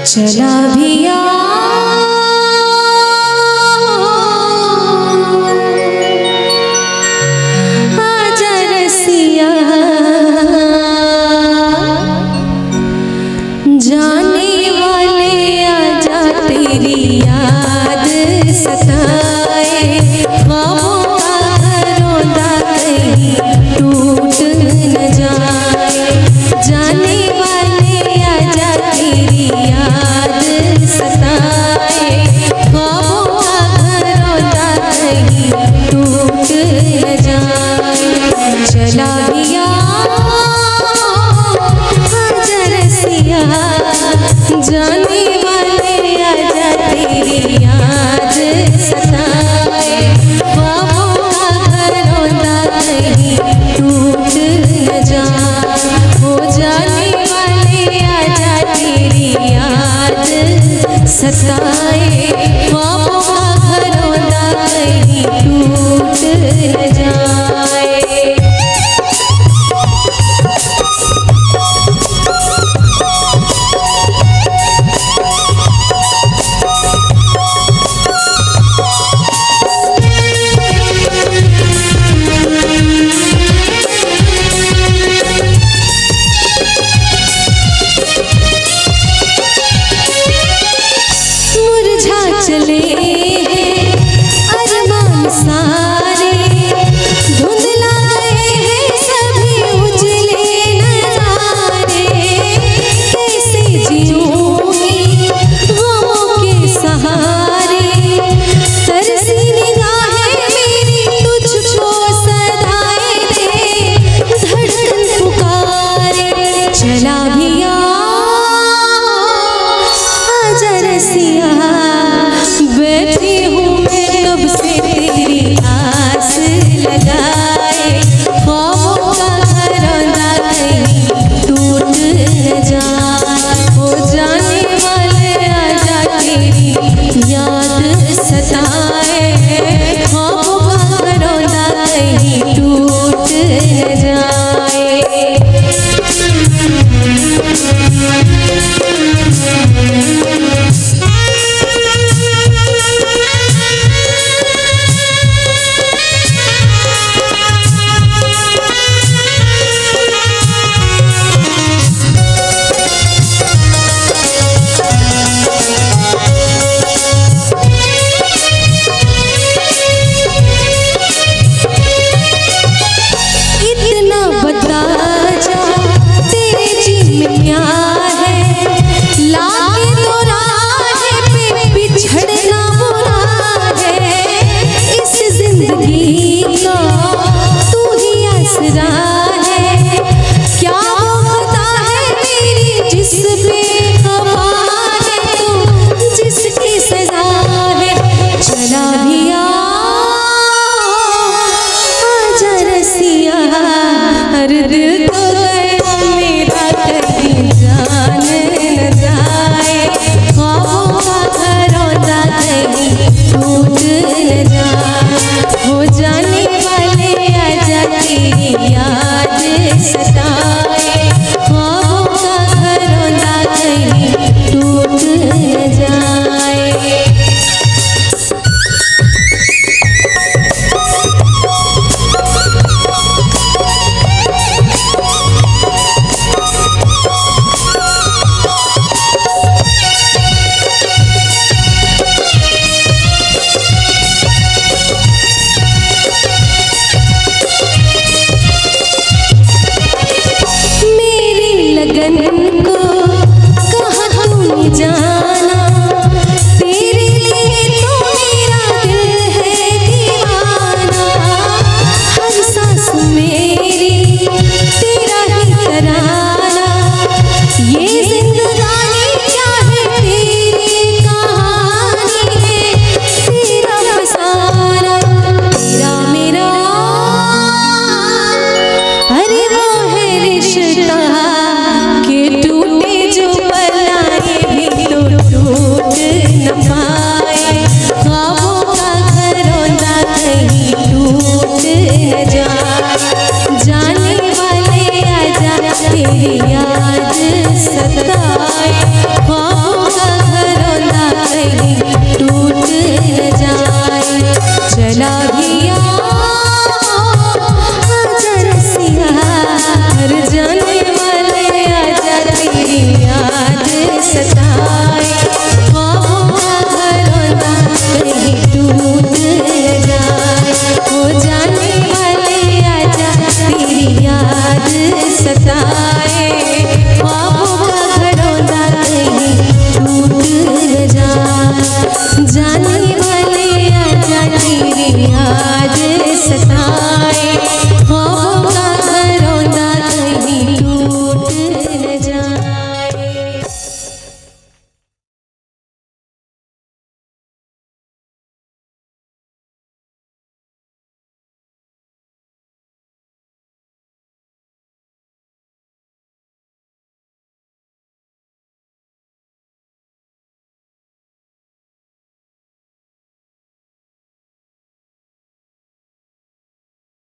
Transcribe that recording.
चला भी आजा रसिया, जाने वाले आजा तेरी याद सताए, ख्वाबों का घरौंदा कहीं टूट न जाए। जाने वाले आजा तेरी याद सताए, ख्वाबों का घरौंदा कहीं टूट न जाए। चला भी आजा रसिया, जाने वाले आजा तेरी याद सताए, ख्वाबों का घरौंदा कहीं टूट न जाए। हो जाने वाले आजा तेरी याद सताए, ख्वाबों का घरौंदा कहीं टूट न जाए। चले हैं अरमान सारे, धुंधला गए हैं सभी उजले नजारे। कैसे जीऊंगी गमों के सहारे, तरसी निगाहें मेरी तुझको सदाए दे, धड़कन पुकारे। चला भी आजा रसिया, बैठी हूँ मैं कब से तेरी आस लगाए, ख्वाबों का घरौंदा कहीं टूट न जाए। हो जाने वाले आजा तेरी याद सताए, ख्वाबों का घरौंदा कहीं टूट न जाए। इतना बता जा तेरे जी में क्या है, लागे तो राह पे बिछड़ना बुरा है। इस जिंदगी का तू ही आसरा है, क्या वो खता है मेरी जिस पे खफा है तू, जिसकी सजा है। चला भी आजा रसिया, हर दिल तो गया मेरा कहीं जान न जाए, ख्वाबों का घरौंदा कहीं टूट न जाए। हो जाने वाले आजा तेरी याद सताए, ख्वाबों का घरौंदा कहीं टूट न जाए। याद सताए।